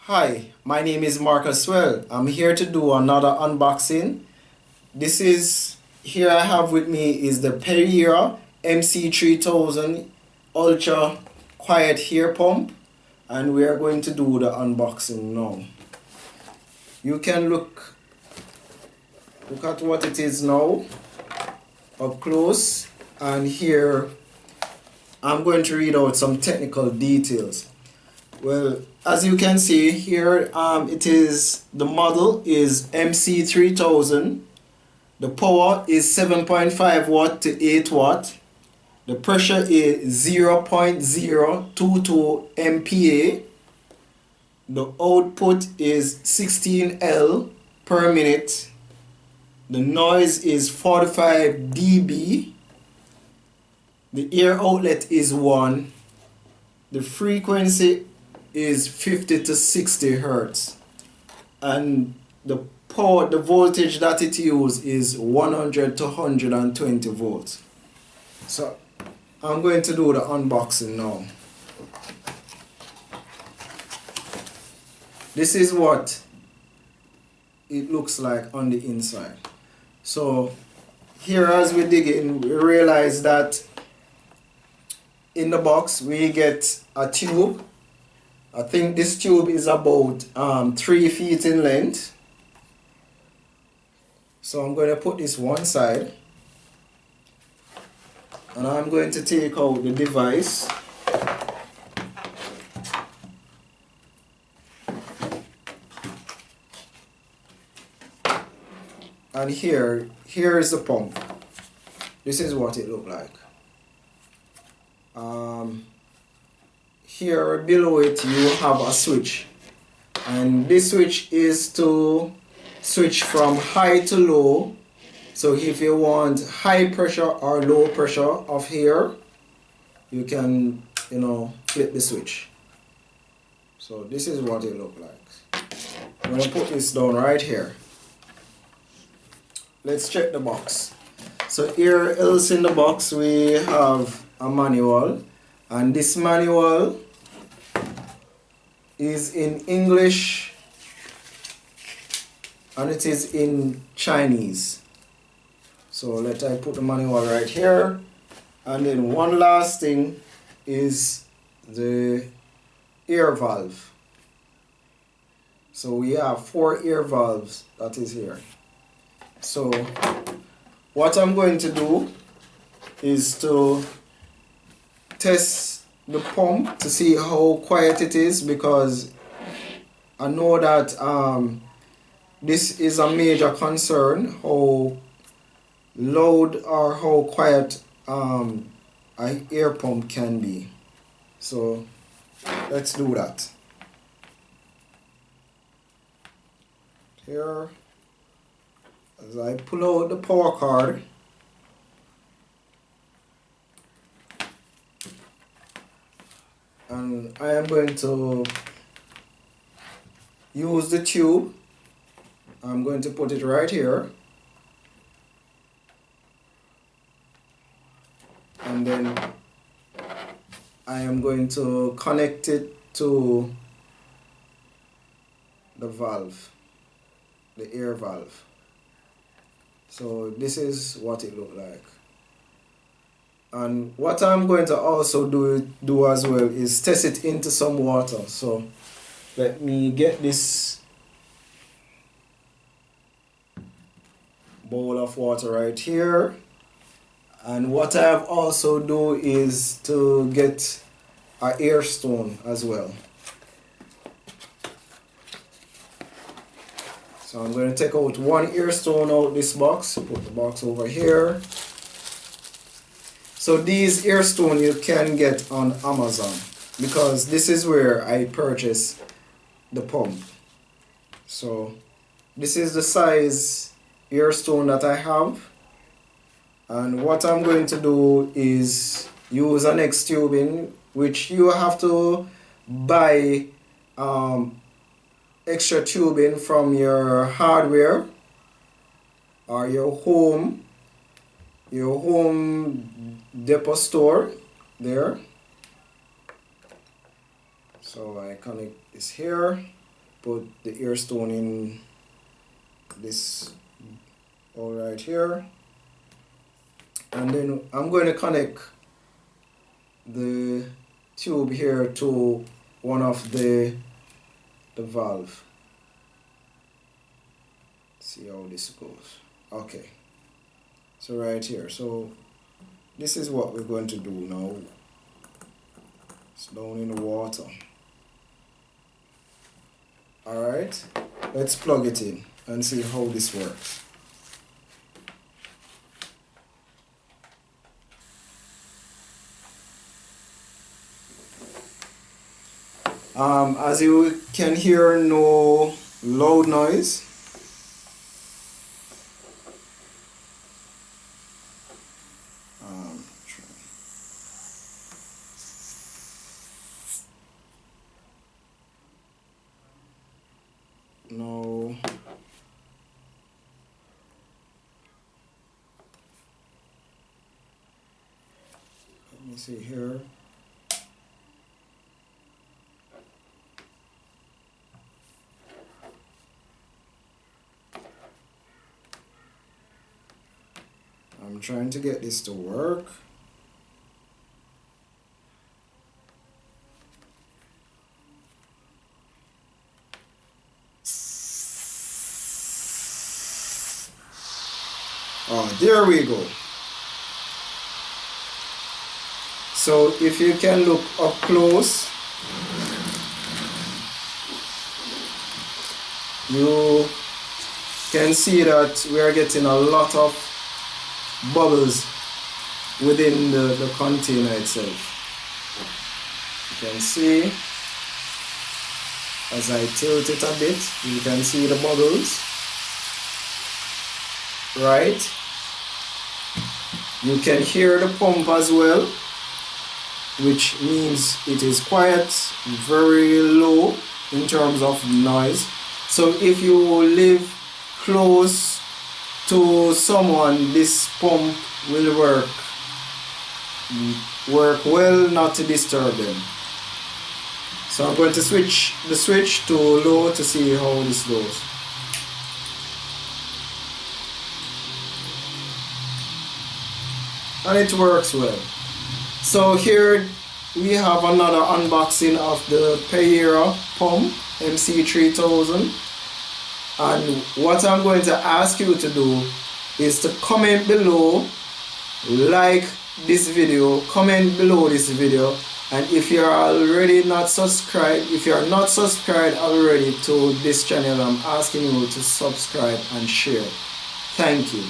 Hi, my name is Marcus Well. I'm here to do another unboxing. Here I have with me is the Periha MC-3000 Ultra Quiet Hair Pump, and we are going to do the unboxing now. You can look at what it is now up close, and here I'm going to read out some technical details. Well, as you can see here, the model is MC-3000. The power is 7.5 watt to 8 watt. The pressure is 0.022 MPa. The output is 16 per minute. The noise is 45 dB. The air outlet is 1. The frequency is 50 to 60 hertz, and the voltage that it uses is 100 to 120 volts. So I'm going to do the unboxing now. This is what it looks like on the inside. So here, as we dig in, we realize that in the box we get a tube. I think this tube is about 3 feet in length. So I'm going to put this one side, and I'm going to take out the device. And here is the pump. This is what it looks like. Here below it you have a switch, and this switch is to switch from high to low. So if you want high pressure or low pressure of hair, you can flip the switch. So this is what it looks like. I'm going to put this down right here. Let's check the box. So here else in the box we have a manual, and this manual is in English and it is in Chinese. So let I put the manual right here, and then one last thing is the air valve. So we have 4 air valves that is here. So what I'm going to do is to test the pump to see how quiet it is, because I know that this is a major concern, how loud or how quiet an air pump can be. So let's do that. Here, as I pull out the power cord, and I am going to use the tube. I'm going to put it right here, and then I am going to connect it to the valve, the air valve. So this is what it looks like. And what I'm going to also do as well is test it into some water. So let me get this bowl of water right here. And what I have also do is to get an air stone as well. So I'm going to take out one air stone out this box, put the box over here. So these air stone you can get on Amazon, because this is where I purchase the pump. So this is the size air stone that I have, and what I'm going to do is use an X tubing, which you have to buy extra tubing from your hardware or your home depot store there. So I connect this here, put the air stone in this hole right here, and then I'm going to connect the tube here to one of the valve. See how this goes. Okay, so right here, so this is what we're going to do now. It's down in the water. Alright, let's plug it in and see how this works. As you can hear, no loud noise. No. Let me see here. I'm trying to get this to work. Oh, there we go. So if you can look up close, you can see that we are getting a lot of bubbles within the container itself. You can see, as I tilt it a bit, you can see the bubbles, right? You can hear the pump as well, which means it is quiet, very low in terms of noise. So if you live close to someone, this pump will work well, not to disturb them. So I'm going to switch the switch to low to see how this goes. And it works well. So here we have another unboxing of the Periha pump MC-3000. And what I'm going to ask you to do is to comment below, like this video, comment below this video, and if you are already not subscribed, if you are not subscribed already to this channel, I'm asking you to subscribe and share. Thank you.